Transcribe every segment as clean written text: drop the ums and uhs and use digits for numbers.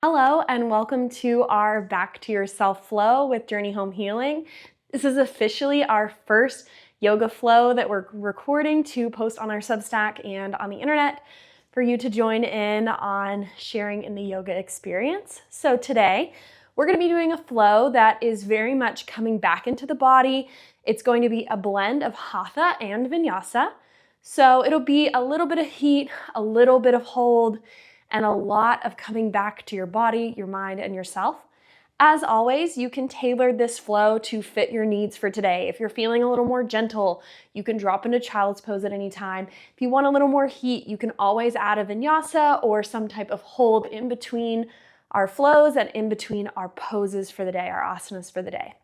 Hello and welcome to our Back to Yourself flow with Journey Home Healing. This is officially our first yoga flow that we're recording to post on our Substack and on the internet for you to join in on sharing in the yoga experience. So today we're going to be doing a flow that is very much coming back into the body. It's going to be a blend of Hatha and Vinyasa. So it'll be a little bit of heat, a little bit of hold, and a lot of coming back to your body, your mind, and yourself. As always, you can tailor this flow to fit your needs for today. If you're feeling a little more gentle, you can drop into child's pose at any time. If you want a little more heat, you can always add a vinyasa or some type of hold in between our flows and in between our poses for the day, our asanas for the day.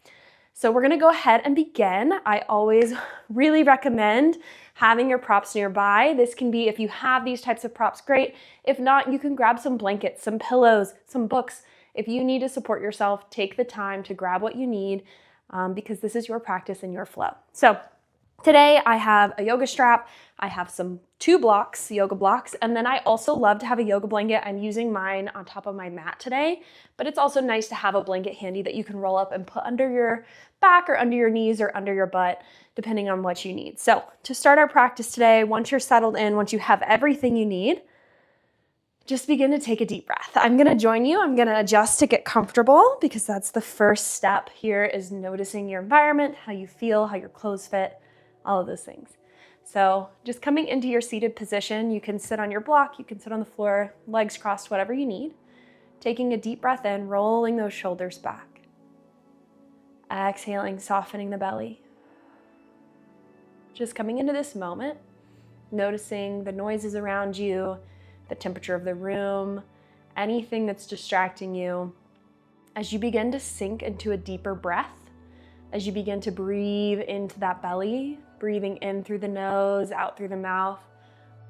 So we're gonna go ahead and begin. I always really recommend having your props nearby. This can be, if you have these types of props, great. If not, you can grab some blankets, some pillows, some books. If you need to support yourself, take the time to grab what you need because this is your practice and your flow. So today I have a yoga strap, I have two blocks, yoga blocks, and then I also love to have a yoga blanket. I'm using mine on top of my mat today, but it's also nice to have a blanket handy that you can roll up and put under your back or under your knees or under your butt, depending on what you need. So to start our practice today, once you're settled in, once you have everything you need, just begin to take a deep breath. I'm gonna join you. I'm gonna adjust to get comfortable because that's the first step here, is noticing your environment, how you feel, how your clothes fit, all of those things. So just coming into your seated position, you can sit on your block, you can sit on the floor, legs crossed, whatever you need. Taking a deep breath in, rolling those shoulders back. Exhaling, softening the belly. Just coming into this moment, noticing the noises around you, the temperature of the room, anything that's distracting you. As you begin to sink into a deeper breath, as you begin to breathe into that belly, breathing in through the nose, out through the mouth,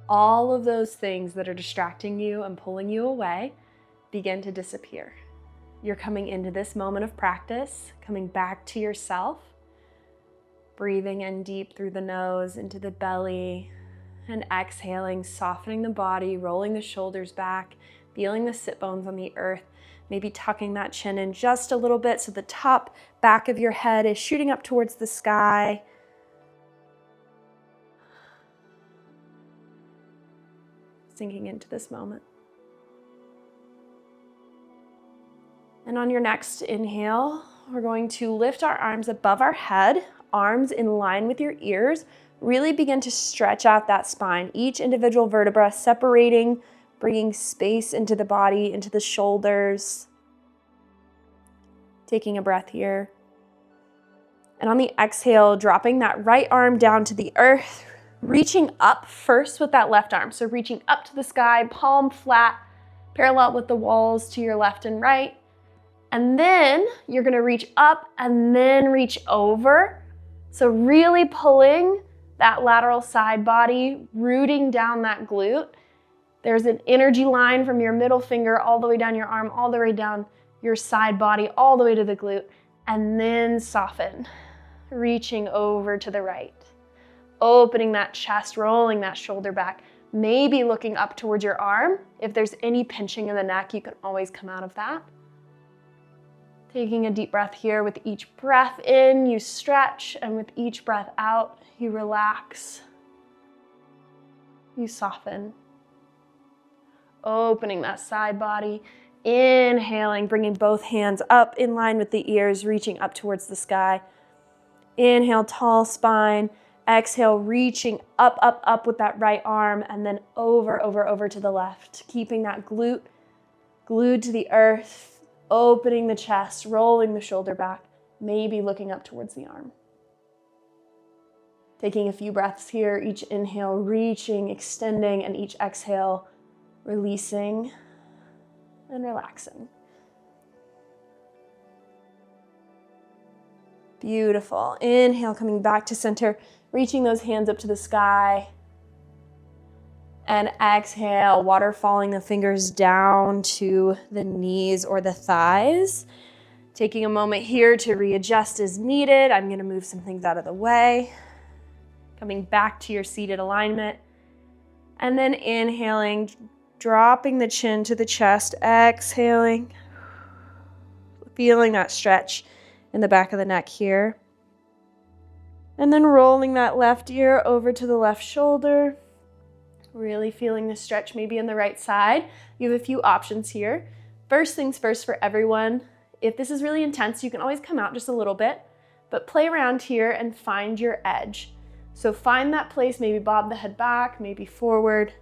all of those things that are distracting you and pulling you away begin to disappear. You're coming into this moment of practice, coming back to yourself, breathing in deep through the nose, into the belly, and exhaling, softening the body, rolling the shoulders back, feeling the sit bones on the earth, maybe tucking that chin in just a little bit so the top back of your head is shooting up towards the sky. Sinking into this moment. And on your next inhale, we're going to lift our arms above our head, arms in line with your ears. Really begin to stretch out that spine, each individual vertebra separating, bringing space into the body, into the shoulders. Taking a breath here. And on the exhale, dropping that right arm down to the earth, reaching up first with that left arm. So reaching up to the sky, palm flat, parallel with the walls to your left and right. And then you're gonna reach up and then reach over. So really pulling that lateral side body, rooting down that glute. There's an energy line from your middle finger all the way down your arm, all the way down your side body, all the way to the glute. And then soften, reaching over to the right. Opening that chest, rolling that shoulder back, maybe looking up towards your arm. If there's any pinching in the neck, you can always come out of that. Taking a deep breath here. With each breath in, you stretch, and with each breath out, you relax. You soften. Opening that side body. Inhaling, bringing both hands up in line with the ears, reaching up towards the sky. Inhale, tall spine. Exhale, reaching up, up, up with that right arm, and then over, over, over to the left. Keeping that glute glued to the earth. Opening the chest, rolling the shoulder back, maybe looking up towards the arm. Taking a few breaths here, each inhale reaching, extending, and each exhale releasing and relaxing. Beautiful. Inhale, coming back to center, reaching those hands up to the sky. And exhale, waterfalling the fingers down to the knees or the thighs. Taking a moment here to readjust as needed. I'm going to move some things out of the way. Coming back to your seated alignment. And then inhaling, Dropping the chin to the chest, exhaling, feeling that stretch in the back of the neck here. And then rolling that left ear over to the left shoulder, really feeling the stretch maybe in the right side. You have a few options here. First things first for everyone, if this is really intense, you can always come out just a little bit, but play around here and find your edge. So find that place, maybe bob the head back, maybe forward.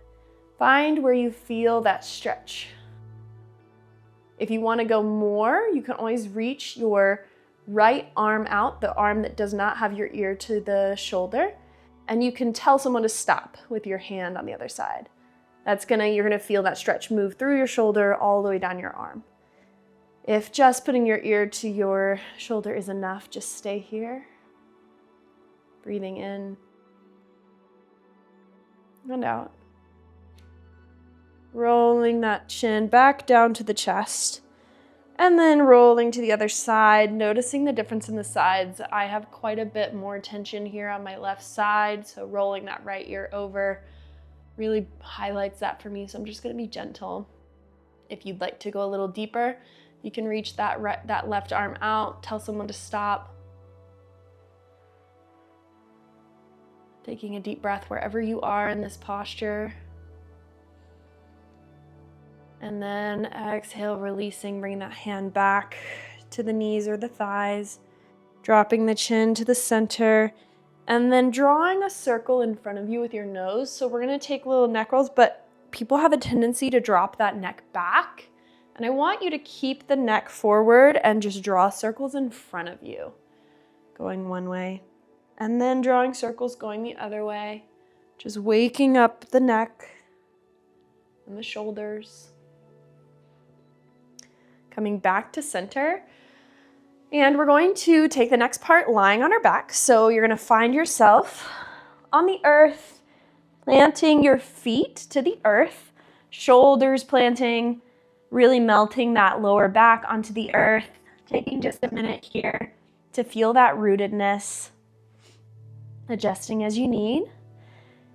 Find where you feel that stretch. If you want to go more, you can always reach your right arm out, the arm that does not have your ear to the shoulder, and you can tell someone to stop with your hand on the other side. You're gonna feel that stretch move through your shoulder all the way down your arm. If just putting your ear to your shoulder is enough, just stay here. Breathing in and out. Rolling that chin back down to the chest. And then rolling to the other side, noticing the difference in the sides. I have quite a bit more tension here on my left side, so rolling that right ear over really highlights that for me, so I'm just gonna be gentle. If you'd like to go a little deeper, you can reach that left arm out, tell someone to stop. Taking a deep breath wherever you are in this posture. And then exhale, releasing, bringing that hand back to the knees or the thighs, dropping the chin to the center, and then drawing a circle in front of you with your nose. So we're gonna take little neck rolls, but people have a tendency to drop that neck back. And I want you to keep the neck forward and just draw circles in front of you, going one way, and then drawing circles going the other way, just waking up the neck and the shoulders. Coming back to center, and we're going to take the next part lying on our back. So you're gonna find yourself on the earth, planting your feet to the earth, shoulders planting, really melting that lower back onto the earth, taking just a minute here to feel that rootedness, adjusting as you need.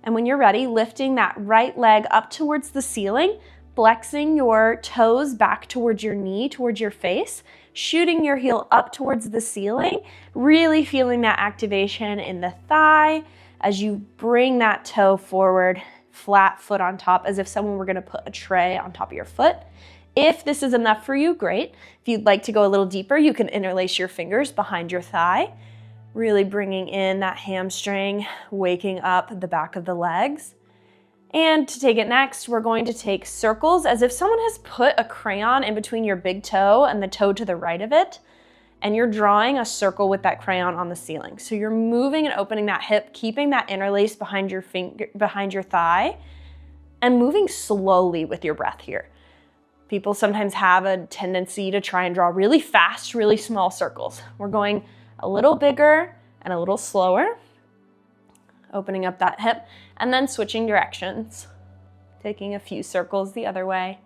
And when you're ready, lifting that right leg up towards the ceiling, flexing your toes back towards your knee, towards your face, shooting your heel up towards the ceiling, really feeling that activation in the thigh as you bring that toe forward, flat foot on top, as if someone were gonna put a tray on top of your foot. If this is enough for you, great. If you'd like to go a little deeper, you can interlace your fingers behind your thigh, really bringing in that hamstring, waking up the back of the legs. And to take it next, we're going to take circles as if someone has put a crayon in between your big toe and the toe to the right of it, and you're drawing a circle with that crayon on the ceiling. So you're moving and opening that hip, keeping that interlace behind your thigh, and moving slowly with your breath here. People sometimes have a tendency to try and draw really fast, really small circles. We're going a little bigger and a little slower, opening up that hip, and then switching directions, taking a few circles the other way.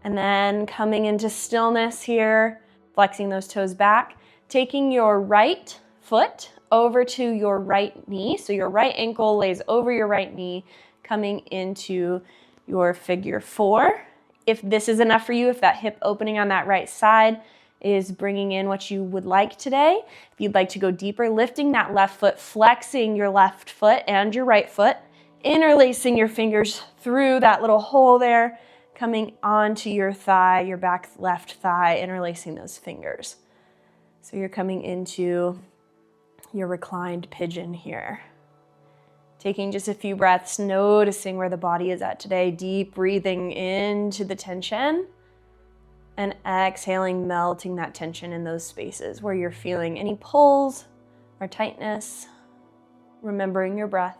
And then coming into stillness here, flexing those toes back, taking your right foot over to your right knee. So your right ankle lays over your right knee, coming into your figure four. If this is enough for you, if that hip opening on that right side is bringing in what you would like today, if you'd like to go deeper, lifting that left foot, flexing your left foot and your right foot, interlacing your fingers through that little hole there, coming onto your thigh, your back left thigh, interlacing those fingers. So you're coming into your reclined pigeon here. Taking just a few breaths, noticing where the body is at today, deep breathing into the tension, and exhaling, melting that tension in those spaces where you're feeling any pulls or tightness, remembering your breath.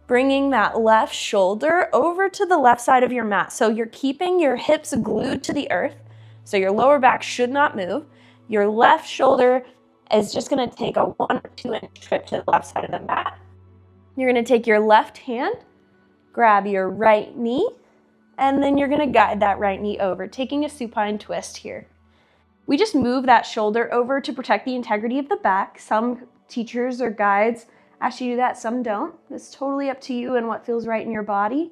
Bringing that left shoulder over to the left side of your mat. So you're keeping your hips glued to the earth, so your lower back should not move. Your left shoulder is just gonna take a 1 or 2 inch trip to the left side of the mat. You're gonna take your left hand, grab your right knee, and then you're gonna guide that right knee over, taking a supine twist here. We just move that shoulder over to protect the integrity of the back. Some teachers or guides ask you to do that, some don't. It's totally up to you and what feels right in your body.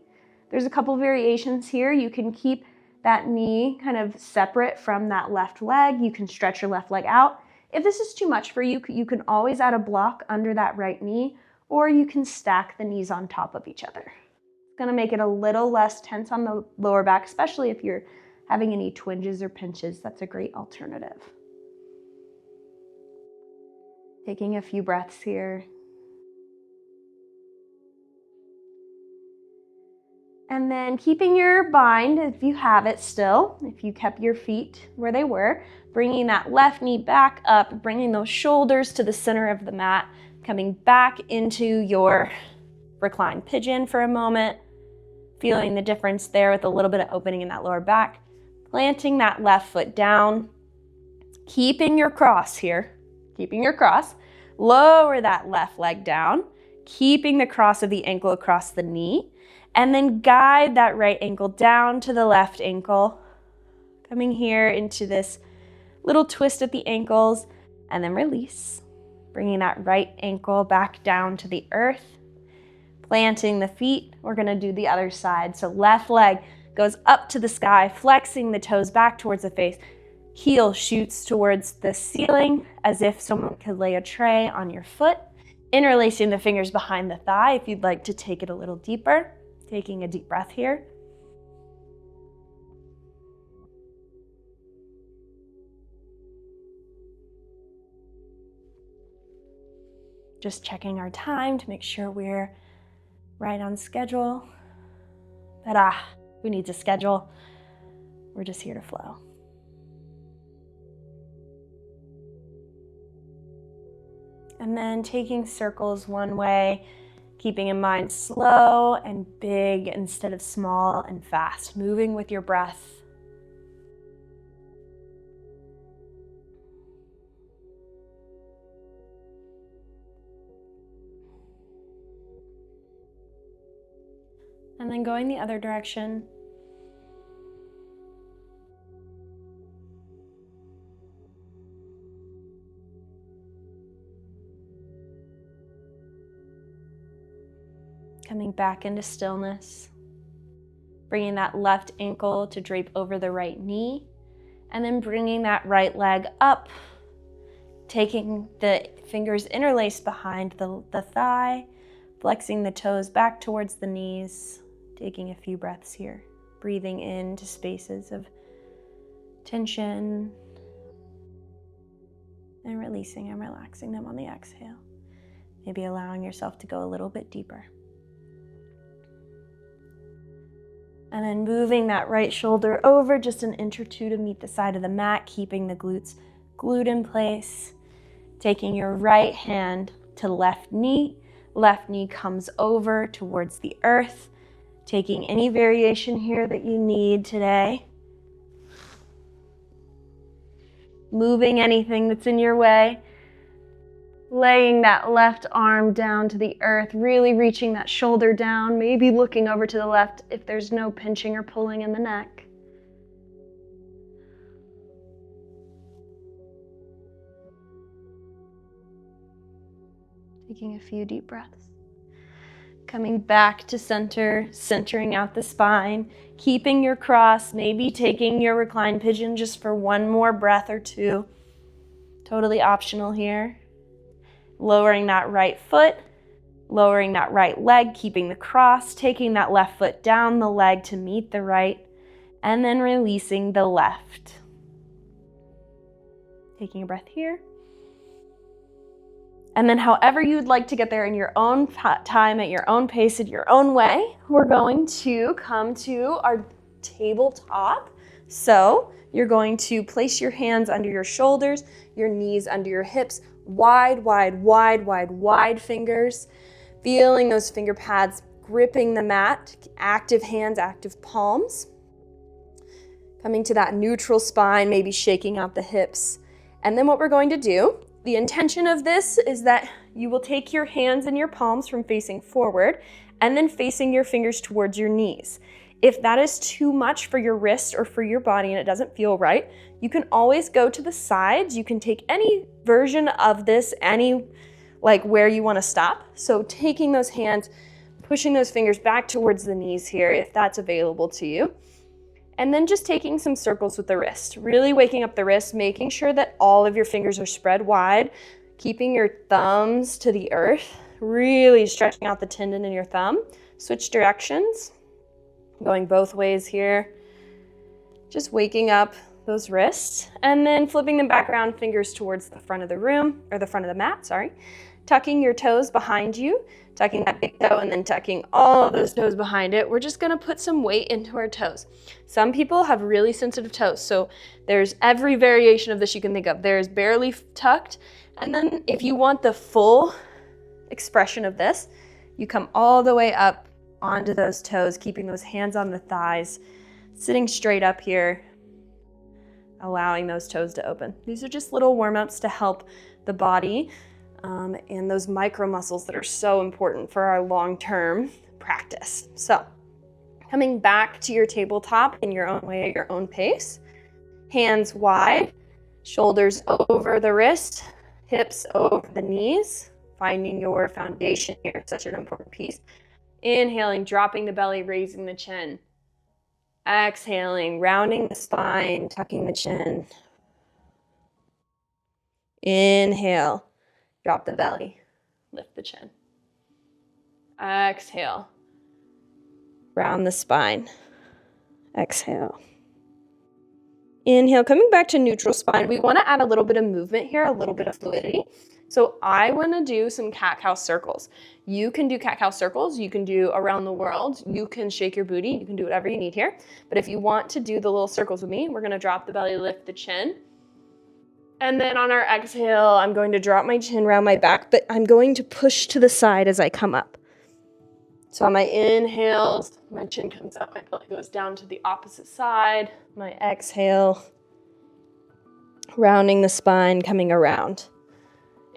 There's a couple variations here. You can keep that knee kind of separate from that left leg. You can stretch your left leg out. If this is too much for you, you can always add a block under that right knee, or you can stack the knees on top of each other. It's gonna make it a little less tense on the lower back, especially if you're having any twinges or pinches. That's a great alternative. Taking a few breaths here. And then keeping your bind, if you have it still, if you kept your feet where they were, bringing that left knee back up, bringing those shoulders to the center of the mat, coming back into your reclined pigeon for a moment, feeling the difference there with a little bit of opening in that lower back, planting that left foot down, keeping your cross here, keeping your cross, lower that left leg down, keeping the cross of the ankle across the knee, and then guide that right ankle down to the left ankle, coming here into this little twist at the ankles, and then release, bringing that right ankle back down to the earth, planting the feet. We're gonna do the other side. So left leg goes up to the sky, flexing the toes back towards the face. Heel shoots towards the ceiling as if someone could lay a tray on your foot, interlacing the fingers behind the thigh if you'd like to take it a little deeper. Taking a deep breath here. Just checking our time to make sure we're right on schedule. But who needs a schedule? We're just here to flow. And then taking circles one way, keeping in mind slow and big instead of small and fast, moving with your breath. And then going the other direction. Coming back into stillness, bringing that left ankle to drape over the right knee, and then bringing that right leg up, taking the fingers interlaced behind the thigh, flexing the toes back towards the knees, taking a few breaths here, breathing into spaces of tension, and releasing and relaxing them on the exhale, maybe allowing yourself to go a little bit deeper. And then moving that right shoulder over just an inch or two to meet the side of the mat, keeping the glutes glued in place. Taking your right hand to left knee comes over towards the earth. Taking any variation here that you need today. Moving anything that's in your way. Laying that left arm down to the earth, really reaching that shoulder down, maybe looking over to the left if there's no pinching or pulling in the neck. Taking a few deep breaths. Coming back to center, centering out the spine, keeping your cross, maybe taking your reclined pigeon just for one more breath or two. Totally optional here. Lowering that right foot, lowering that right leg, keeping the cross, taking that left foot down the leg to meet the right, and then releasing the left. Taking a breath here. And then however you'd like to get there in your own time, at your own pace, in your own way, we're going to come to our tabletop. So you're going to place your hands under your shoulders, your knees under your hips, wide fingers, feeling those finger pads gripping the mat, active hands, active palms. Coming to that neutral spine, maybe shaking out the hips. And then what we're going to do, the intention of this is that you will take your hands and your palms from facing forward and then facing your fingers towards your knees. If that is too much for your wrist or for your body and it doesn't feel right, you can always go to the sides. You can take any version of this, any like where you want to stop. So taking those hands, pushing those fingers back towards the knees here, if that's available to you. And then just taking some circles with the wrist, really waking up the wrist, making sure that all of your fingers are spread wide, keeping your thumbs to the earth, really stretching out the tendon in your thumb. Switch directions, going both ways here. Just waking up those wrists and then flipping them back around, fingers towards the front of the room, or the front of the mat, sorry. Tucking your toes behind you, tucking that big toe and then tucking all of those toes behind it. We're just gonna put some weight into our toes. Some people have really sensitive toes, so there's every variation of this you can think of. There's barely tucked, and then if you want the full expression of this, you come all the way up onto those toes, keeping those hands on the thighs, sitting straight up here, allowing those toes to open. These are just little warm-ups to help the body and those micro muscles that are so important for our long-term practice. So coming back to your tabletop in your own way, at your own pace, hands wide, shoulders over the wrist, hips over the knees, finding your foundation here, such an important piece. Inhaling, dropping the belly, raising the chin. Exhaling, rounding the spine, tucking the chin. Inhale, drop the belly, lift the chin. Exhale, round the spine. Exhale. Inhale, coming back to neutral spine. We want to add a little bit of movement here, a little bit of fluidity. So I want to do some cat-cow circles. You can do cat-cow circles. You can do around the world. You can shake your booty. You can do whatever you need here. But if you want to do the little circles with me, we're going to drop the belly, lift the chin. And then on our exhale, I'm going to drop my chin around my back, but I'm going to push to the side as I come up. So on my inhales, my chin comes up, my belly goes down to the opposite side. My exhale, rounding the spine, coming around.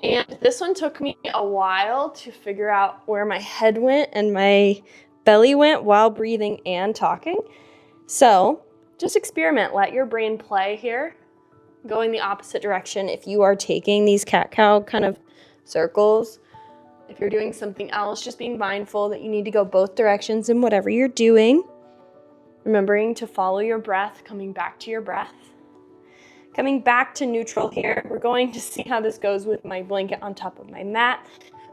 And this one took me a while to figure out where my head went and my belly went while breathing and talking. So just experiment, let your brain play here, going the opposite direction. If you are taking these cat-cow kind of circles, if you're doing something else, just being mindful that you need to go both directions in whatever you're doing. Remembering to follow your breath, coming back to your breath. Coming back to neutral here, we're going to see how this goes with my blanket on top of my mat.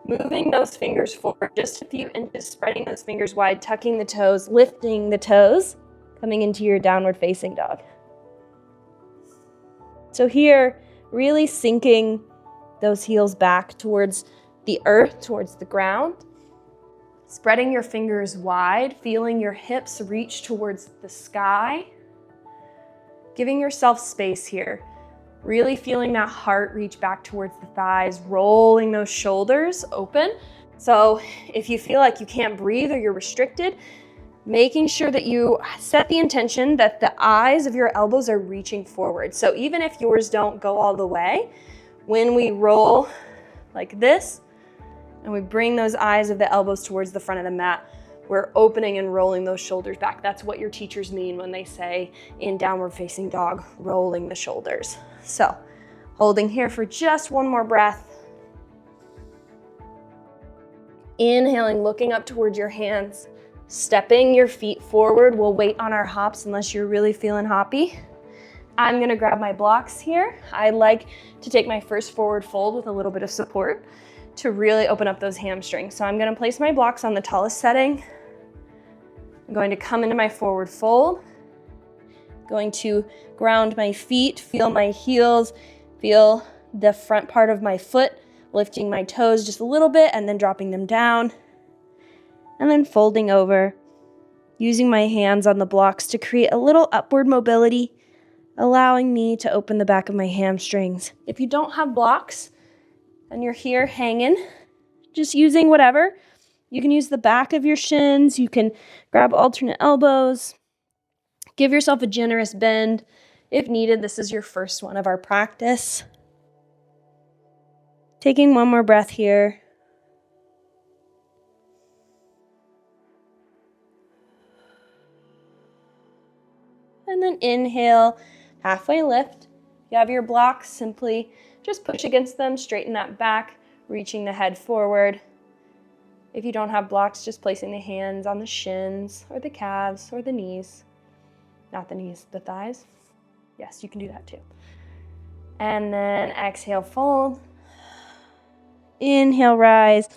Moving those fingers forward just a few inches, spreading those fingers wide, tucking the toes, lifting the toes, coming into your downward facing dog. So here, really sinking those heels back towards the earth, towards the ground. Spreading your fingers wide, feeling your hips reach towards the sky. Giving yourself space here. Really feeling that heart reach back towards the thighs, rolling those shoulders open. So if you feel like you can't breathe or you're restricted, making sure that you set the intention that the eyes of your elbows are reaching forward. So even if yours don't go all the way, when we roll like this, and we bring those eyes of the elbows towards the front of the mat, we're opening and rolling those shoulders back. That's what your teachers mean when they say in downward facing dog, rolling the shoulders. So holding here for just one more breath. Inhaling, looking up towards your hands, stepping your feet forward. We'll wait on our hops unless you're really feeling hoppy. I'm gonna grab my blocks here. I like to take my first forward fold with a little bit of support to really open up those hamstrings. So I'm gonna place my blocks on the tallest setting. I'm going to come into my forward fold. Going to ground my feet, feel my heels, feel the front part of my foot, lifting my toes just a little bit and then dropping them down. And then folding over, using my hands on the blocks to create a little upward mobility, allowing me to open the back of my hamstrings. If you don't have blocks and you're here hanging, just using whatever, you can use the back of your shins, you can grab alternate elbows, give yourself a generous bend if needed. This is your first one of our practice. Taking one more breath here. And then inhale, halfway lift. If you have your blocks, simply just push against them, straighten that back, reaching the head forward. If you don't have blocks, just placing the hands on the shins or the calves or the knees. Not the knees, the thighs. Yes, you can do that too. And then exhale, fold. Inhale, rise.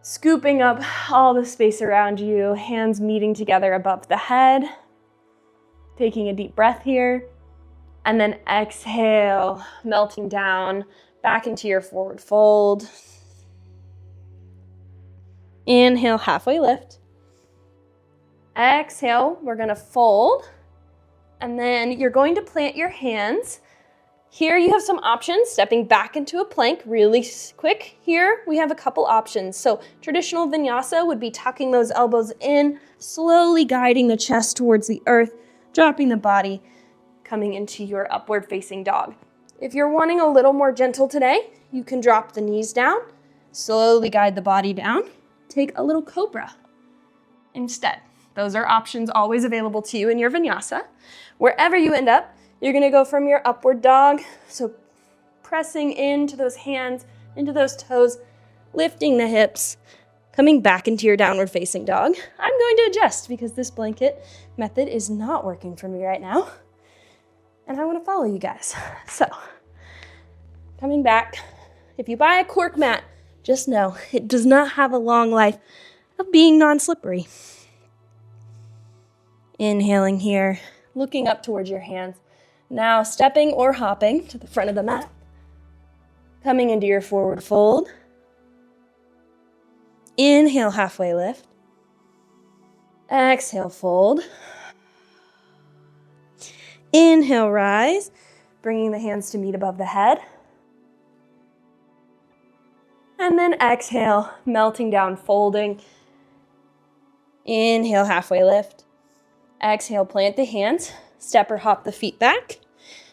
Scooping up all the space around you, hands meeting together above the head. Taking a deep breath here. And then exhale, melting down back into your forward fold. Inhale, halfway lift. Exhale, we're gonna fold. And then you're going to plant your hands. Here you have some options, stepping back into a plank really quick. Here we have a couple options. So traditional vinyasa would be tucking those elbows in, slowly guiding the chest towards the earth, dropping the body, coming into your upward facing dog. If you're wanting a little more gentle today, you can drop the knees down, slowly guide the body down, take a little cobra instead. Those are options always available to you in your vinyasa. Wherever you end up, you're gonna go from your upward dog, so pressing into those hands, into those toes, lifting the hips, coming back into your downward facing dog. I'm going to adjust because this blanket method is not working for me right now. And I wanna follow you guys. So, coming back, if you buy a cork mat, just know it does not have a long life of being non-slippery. Inhaling here, looking up towards your hands. Now stepping or hopping to the front of the mat. Coming into your forward fold. Inhale, halfway lift. Exhale, fold. Inhale, rise, bringing the hands to meet above the head. And then exhale, melting down, folding. Inhale, halfway lift. Exhale, plant the hands, step or hop the feet back,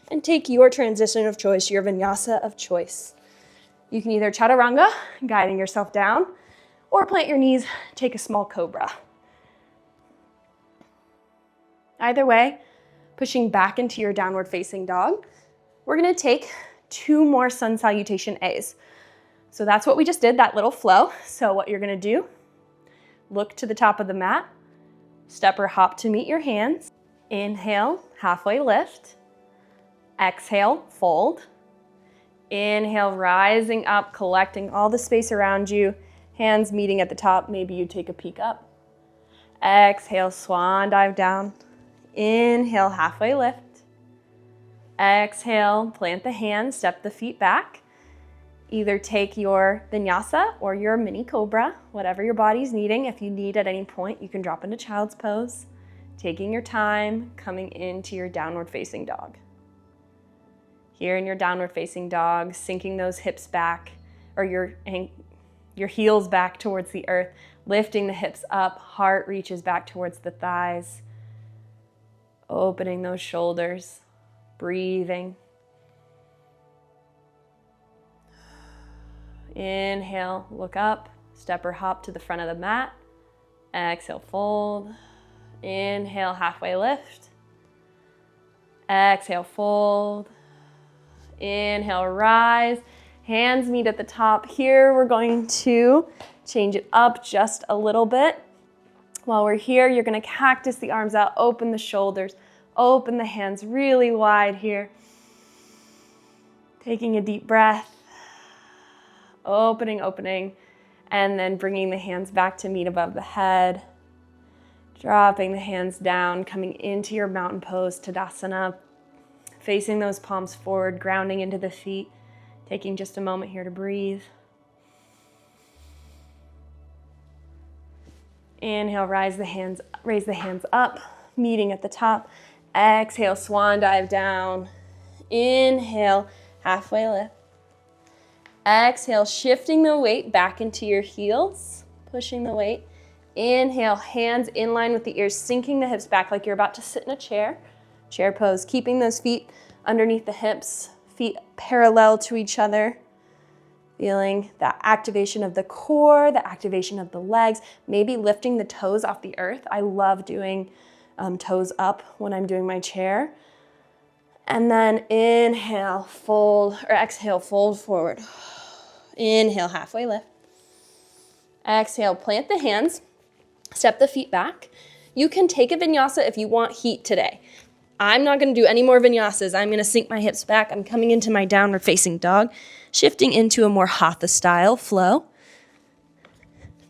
and take your transition of choice, your vinyasa of choice. You can either chaturanga, guiding yourself down, or plant your knees, take a small cobra. Either way, pushing back into your downward facing dog, we're gonna take 2 more sun salutation A's. So that's what we just did, that little flow. So what you're gonna do, look to the top of the mat, step or hop to meet your hands. Inhale, halfway lift. Exhale, fold. Inhale, rising up, collecting all the space around you. Hands meeting at the top, maybe you take a peek up. Exhale, swan dive down. Inhale, halfway lift. Exhale, plant the hands, step the feet back. Either take your vinyasa or your mini cobra, whatever your body's needing. If you need at any point, you can drop into child's pose, taking your time, coming into your downward facing dog. Here in your downward facing dog, sinking those hips back, or your heels back towards the earth, lifting the hips up, heart reaches back towards the thighs, opening those shoulders, breathing. Inhale, look up, step or hop to the front of the mat. Exhale, fold. Inhale, halfway lift. Exhale, fold. Inhale, rise. Hands meet at the top. Here we're going to change it up just a little bit. While we're here, you're gonna cactus the arms out, open the shoulders, open the hands really wide here. Taking a deep breath. Opening, and then bringing the hands back to meet above the head. Dropping the hands down, coming into your mountain pose, Tadasana. Facing those palms forward, grounding into the feet. Taking just a moment here to breathe. Inhale, raise the hands up, meeting at the top. Exhale, swan dive down. Inhale, halfway lift. Exhale, shifting the weight back into your heels, pushing the weight. Inhale, hands in line with the ears, sinking the hips back like you're about to sit in a chair pose, keeping those feet underneath the hips, feet parallel to each other. Feeling that activation of the core, the activation of the legs, maybe lifting the toes off the earth. I love doing toes up when I'm doing my chair. And then inhale, fold, or exhale, fold forward. Inhale, halfway lift. Exhale, plant the hands, step the feet back. You can take a vinyasa if you want heat today. I'm not going to do any more vinyasas. I'm going to sink my hips back. I'm coming into my downward facing dog, shifting into a more Hatha style flow.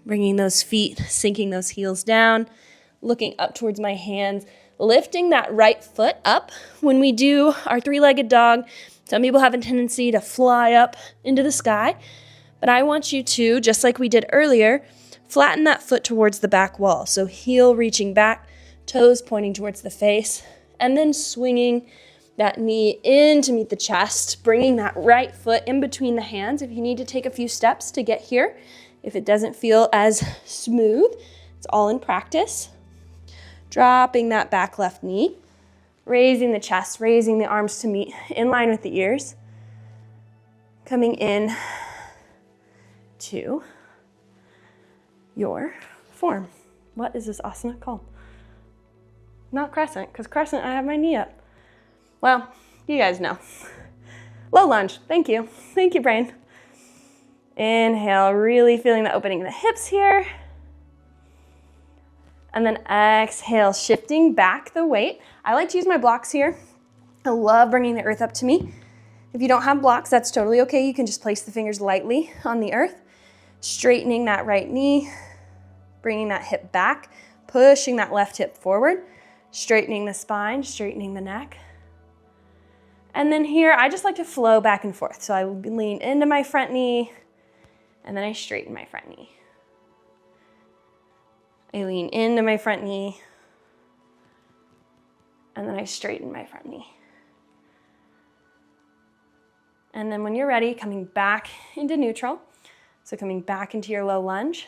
Bringing those feet, sinking those heels down, looking up towards my hands, lifting that right foot up. When we do our three-legged dog, some people have a tendency to fly up into the sky, but I want you to, just like we did earlier, flatten that foot towards the back wall. So heel reaching back, toes pointing towards the face, and then swinging that knee in to meet the chest, bringing that right foot in between the hands. If you need to take a few steps to get here, if it doesn't feel as smooth, it's all in practice. Dropping that back left knee, raising the chest, raising the arms to meet in line with the ears. Coming in to your form. What is this asana called? Not crescent, because crescent, I have my knee up. Well, you guys know. Low lunge, thank you. Thank you, brain. Inhale, really feeling the opening in the hips here. And then exhale, shifting back the weight. I like to use my blocks here. I love bringing the earth up to me. If you don't have blocks, that's totally okay. You can just place the fingers lightly on the earth, straightening that right knee, bringing that hip back, pushing that left hip forward, straightening the spine, straightening the neck. And then here, I just like to flow back and forth. So I lean into my front knee, and then I straighten my front knee. I lean into my front knee, and then I straighten my front knee. And then when you're ready, coming back into neutral. So coming back into your low lunge,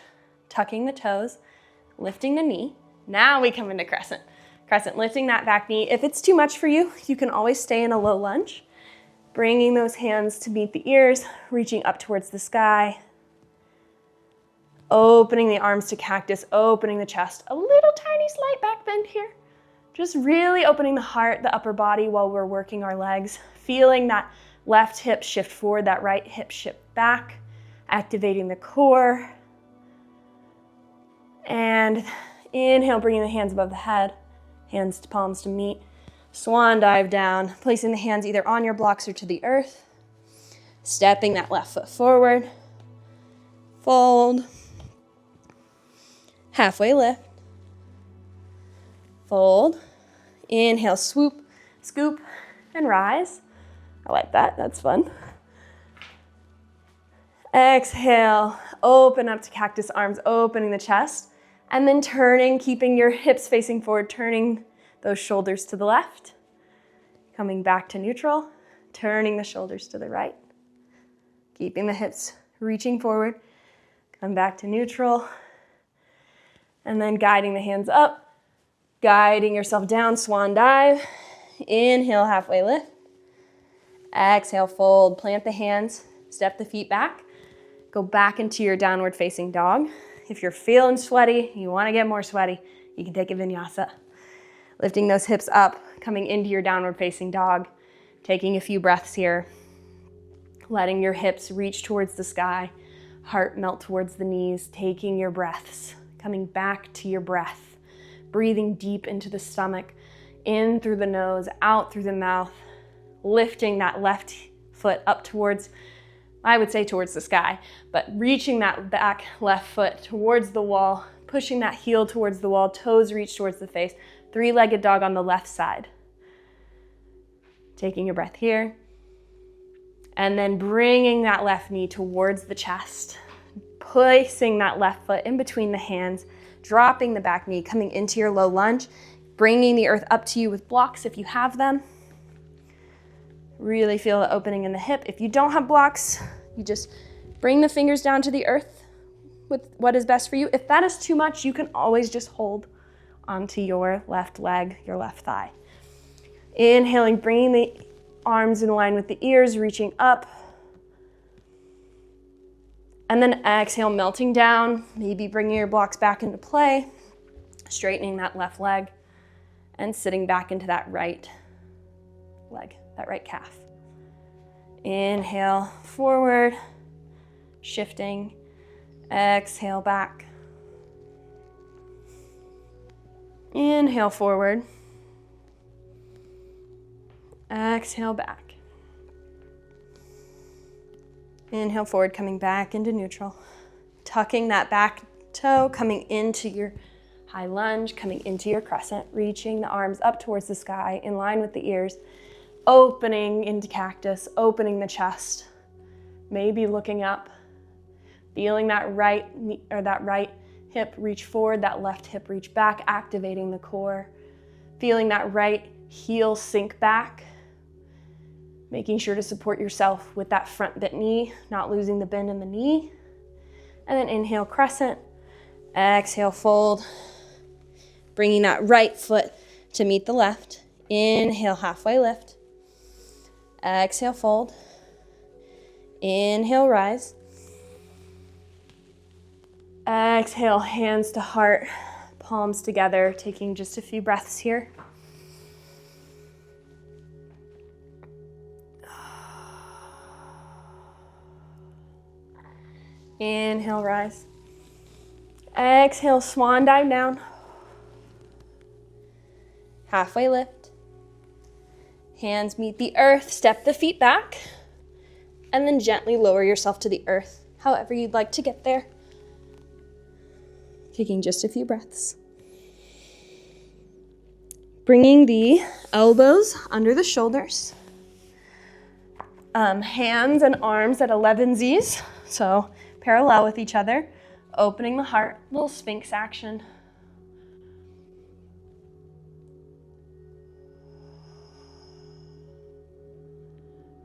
tucking the toes, lifting the knee. Now we come into crescent. Crescent, lifting that back knee. If it's too much for you, you can always stay in a low lunge. Bringing those hands to meet the ears, reaching up towards the sky. Opening the arms to cactus, opening the chest. A little tiny slight back bend here. Just really opening the heart, the upper body while we're working our legs. Feeling that left hip shift forward, that right hip shift back. Activating the core. And inhale, bringing the hands above the head. Hands to palms to meet. Swan dive down, placing the hands either on your blocks or to the earth. Stepping that left foot forward. Fold. Halfway lift. Fold. Inhale, swoop, scoop, and rise. I like that, that's fun. Exhale, open up to cactus arms, opening the chest, and then turning, keeping your hips facing forward, turning those shoulders to the left, coming back to neutral, turning the shoulders to the right, keeping the hips reaching forward, come back to neutral, and then guiding the hands up, guiding yourself down, swan dive. Inhale, halfway lift. Exhale, fold, plant the hands, step the feet back, go back into your downward facing dog. If you're feeling sweaty, you want to get more sweaty, you can take a vinyasa. Lifting those hips up, coming into your downward facing dog, taking a few breaths here, letting your hips reach towards the sky, heart melt towards the knees, taking your breaths, coming back to your breath, breathing deep into the stomach, in through the nose, out through the mouth, lifting that left foot up towards, I would say towards the sky, but reaching that back left foot towards the wall, pushing that heel towards the wall, toes reach towards the face, three-legged dog on the left side. Taking a breath here, and then bringing that left knee towards the chest, placing that left foot in between the hands, dropping the back knee, coming into your low lunge, bringing the earth up to you with blocks if you have them. Really feel the opening in the hip. If you don't have blocks, you just bring the fingers down to the earth with what is best for you. If that is too much, you can always just hold onto your left leg, your left thigh. Inhaling, bringing the arms in line with the ears, reaching up. And then exhale, melting down, maybe bringing your blocks back into play, straightening that left leg, and sitting back into that right leg, that right calf. Inhale, forward, shifting. Exhale back. Inhale forward. Exhale back. Inhale forward, coming back into neutral. Tucking that back toe, coming into your high lunge, coming into your crescent, reaching the arms up towards the sky in line with the ears, opening into cactus, opening the chest, maybe looking up, feeling that right hip reach forward, that left hip reach back, activating the core, feeling that right heel sink back, making sure to support yourself with that front bent knee, not losing the bend in the knee. And then inhale, crescent. Exhale, fold. Bringing that right foot to meet the left. Inhale, halfway lift. Exhale, fold. Inhale, rise. Exhale, hands to heart, palms together, taking just a few breaths here. Inhale, rise. Exhale, swan dive down. Halfway lift. Hands meet the earth, step the feet back, and then gently lower yourself to the earth, however you'd like to get there. Taking just a few breaths. Bringing the elbows under the shoulders. Hands and arms at 11s, so parallel with each other. Opening the heart, little Sphinx action.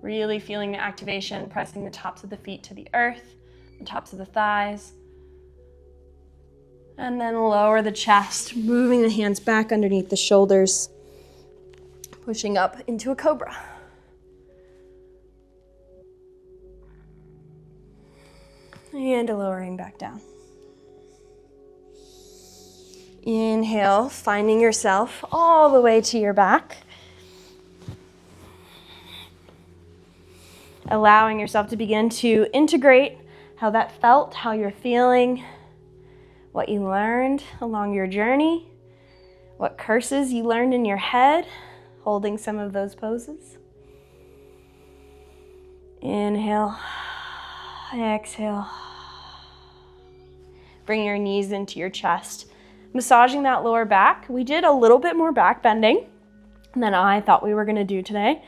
Really feeling the activation, pressing the tops of the feet to the earth, the tops of the thighs. And then lower the chest, moving the hands back underneath the shoulders, pushing up into a cobra. And lowering back down. Inhale, finding yourself all the way to your back. Allowing yourself to begin to integrate how that felt, how you're feeling, what you learned along your journey, what curses you learned in your head, holding some of those poses. Inhale, exhale. Bring your knees into your chest. Massaging that lower back. We did a little bit more back bending than I thought we were going to do today.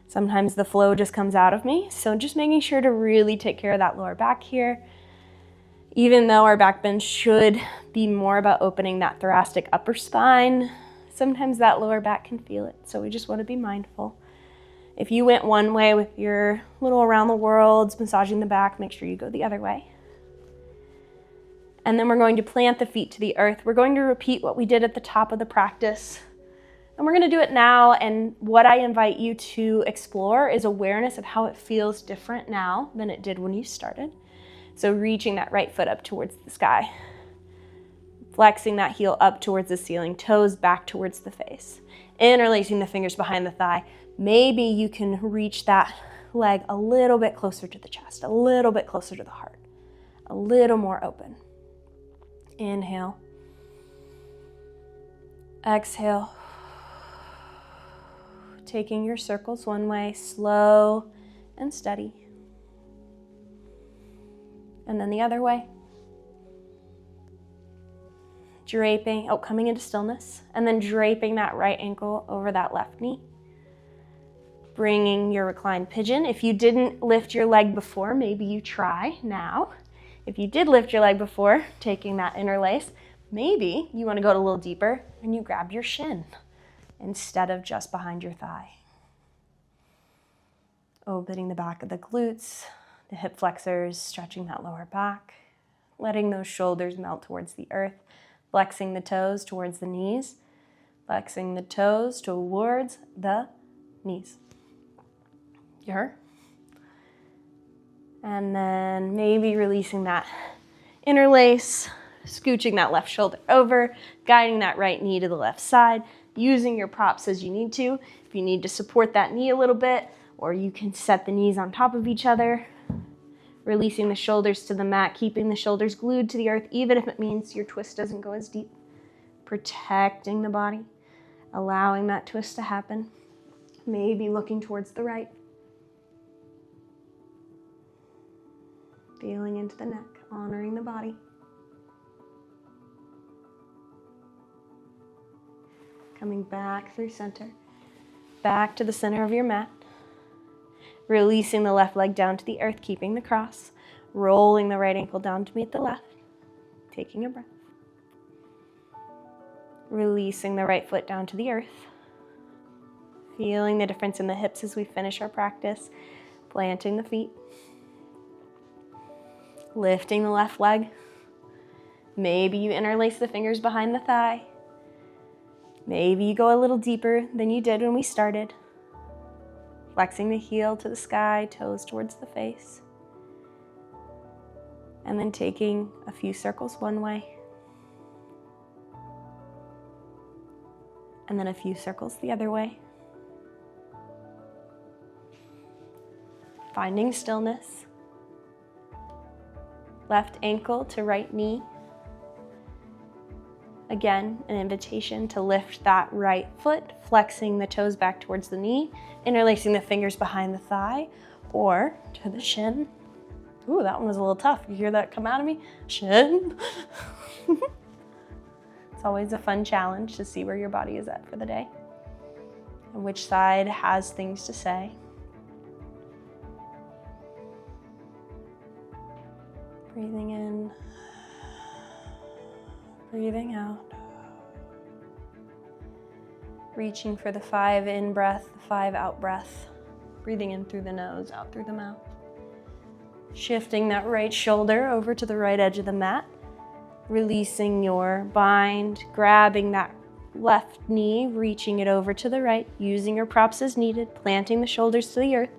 Sometimes the flow just comes out of me. So just making sure to really take care of that lower back here. Even though our back bend should be more about opening that thoracic upper spine, sometimes that lower back can feel it. So we just want to be mindful. If you went one way with your little around the worlds, massaging the back, make sure you go the other way. And then we're going to plant the feet to the earth. We're going to repeat what we did at the top of the practice. And we're going to do it now. And what I invite you to explore is awareness of how it feels different now than it did when you started. So reaching that right foot up towards the sky. Flexing that heel up towards the ceiling, toes back towards the face. Interlacing the fingers behind the thigh. Maybe you can reach that leg a little bit closer to the chest, a little bit closer to the heart, a little more open. Inhale. Exhale. Taking your circles one way, slow and steady. And then the other way. Draping, coming into stillness, and then draping that right ankle over that left knee. Bringing your reclined pigeon. If you didn't lift your leg before, maybe you try now. If you did lift your leg before, taking that interlace, maybe you want to go a little deeper and you grab your shin instead of just behind your thigh. Opening the back of the glutes, the hip flexors, stretching that lower back, letting those shoulders melt towards the earth, flexing the toes towards the knees, flexing the toes towards the knees. You heard? And then maybe releasing that interlace, scooching that left shoulder over, guiding that right knee to the left side, using your props as you need to. If you need to support that knee a little bit, or you can set the knees on top of each other. Releasing the shoulders to the mat, keeping the shoulders glued to the earth, even if it means your twist doesn't go as deep. Protecting the body, allowing that twist to happen. Maybe looking towards the right. Feeling into the neck, honoring the body. Coming back through center, back to the center of your mat. Releasing the left leg down to the earth, keeping the cross. Rolling the right ankle down to meet the left. Taking a breath. Releasing the right foot down to the earth. Feeling the difference in the hips as we finish our practice. Planting the feet. Lifting the left leg. Maybe you interlace the fingers behind the thigh. Maybe you go a little deeper than you did when we started. Flexing the heel to the sky, toes towards the face. And then taking a few circles one way. And then a few circles the other way. Finding stillness. Left ankle to right knee. Again, an invitation to lift that right foot, flexing the toes back towards the knee, interlacing the fingers behind the thigh, or to the shin. Ooh, that one was a little tough. You hear that come out of me? Shin. It's always a fun challenge to see where your body is at for the day and which side has things to say. Breathing in. Breathing out. Reaching for the 5 in breath, the 5 out breath. Breathing in through the nose, out through the mouth. Shifting that right shoulder over to the right edge of the mat. Releasing your bind, grabbing that left knee, reaching it over to the right, using your props as needed, planting the shoulders to the earth,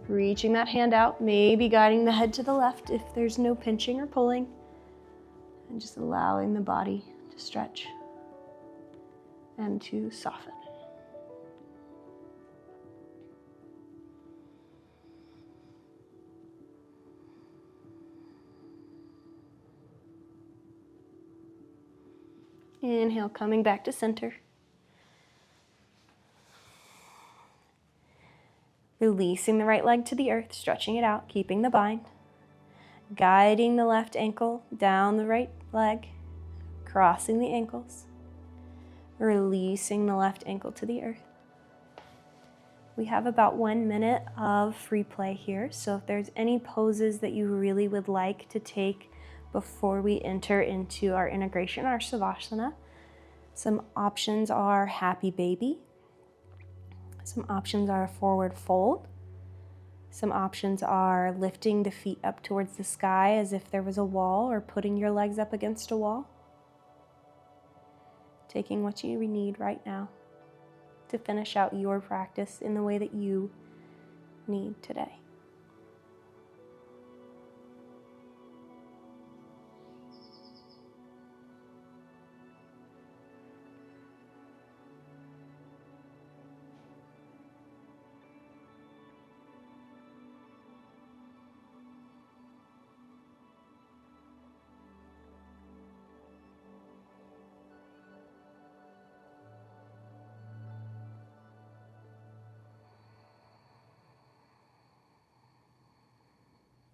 reaching that hand out, maybe guiding the head to the left if there's no pinching or pulling. And just allowing the body to stretch and to soften. Inhale, coming back to center. Releasing the right leg to the earth, stretching it out, keeping the bind. Guiding the left ankle down the right leg, crossing the ankles, releasing the left ankle to the earth. We have about 1 minute of free play here, so if there's any poses that you really would like to take before we enter into our integration, our Savasana, some options are happy baby, some options are forward fold, some options are lifting the feet up towards the sky as if there was a wall, or putting your legs up against a wall. Taking what you need right now to finish out your practice in the way that you need today.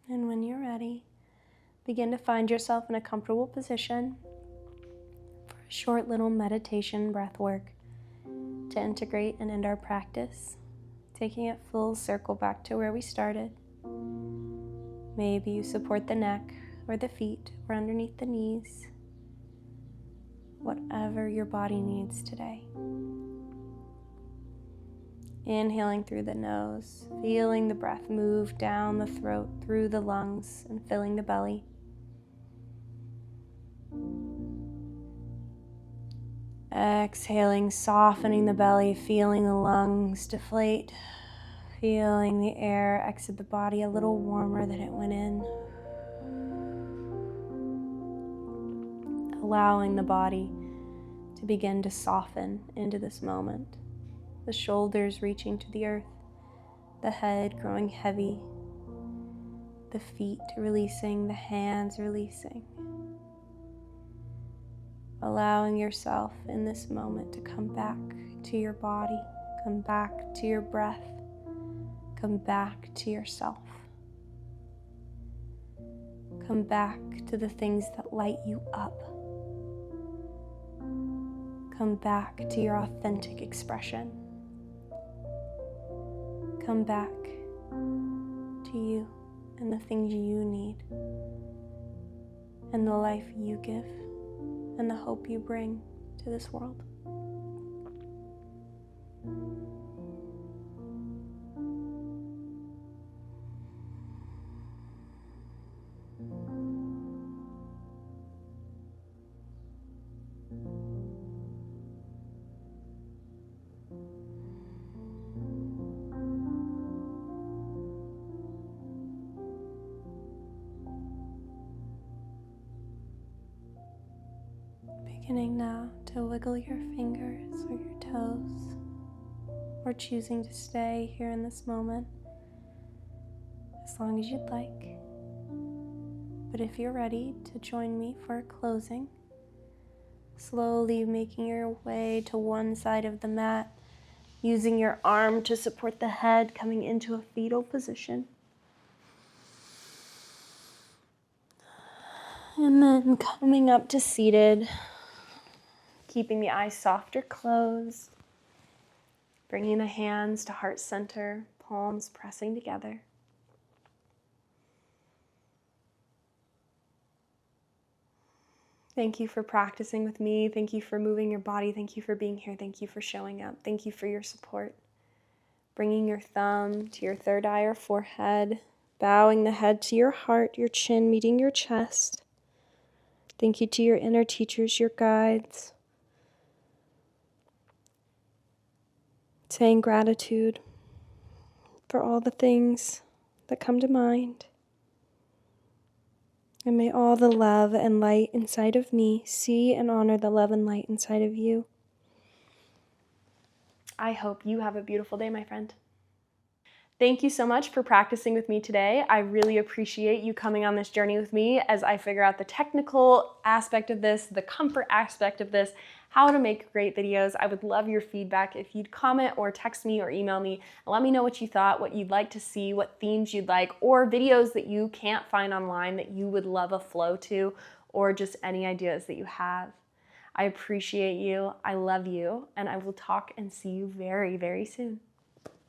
And when you're ready, begin to find yourself in a comfortable position for a short little meditation breath work to integrate and end our practice, taking it full circle back to where we started. Maybe you support the neck or the feet or underneath the knees, whatever your body needs today. Inhaling through the nose, feeling the breath move down the throat, through the lungs, and filling the belly. Exhaling, softening the belly, feeling the lungs deflate, feeling the air exit the body a little warmer than it went in. Allowing the body to begin to soften into this moment. The shoulders reaching to the earth, the head growing heavy, the feet releasing, the hands releasing. Allowing yourself in this moment to come back to your body, come back to your breath, come back to yourself. Come back to the things that light you up. Come back to your authentic expression. Come back to you and the things you need, and the life you give, and the hope you bring to this world. Beginning now to wiggle your fingers or your toes, or choosing to stay here in this moment as long as you'd like. But if you're ready to join me for a closing, slowly making your way to one side of the mat, using your arm to support the head, coming into a fetal position. And then coming up to seated, keeping the eyes soft or closed, bringing the hands to heart center, palms pressing together. Thank you for practicing with me. Thank you for moving your body. Thank you for being here. Thank you for showing up. Thank you for your support. Bringing your thumb to your third eye or forehead, bowing the head to your heart, your chin meeting your chest. Thank you to your inner teachers, your guides. Saying gratitude for all the things that come to mind. And may all the love and light inside of me see and honor the love and light inside of you. I hope you have a beautiful day, my friend. Thank you so much for practicing with me today. I really appreciate you coming on this journey with me as I figure out the technical aspect of this, the comfort aspect of this, how to make great videos. I would love your feedback. If you'd comment or text me or email me and let me know what you thought, what you'd like to see, what themes you'd like, or videos that you can't find online that you would love a flow to, or just any ideas that you have. I appreciate you. I love you, and I will talk and see you very, very soon.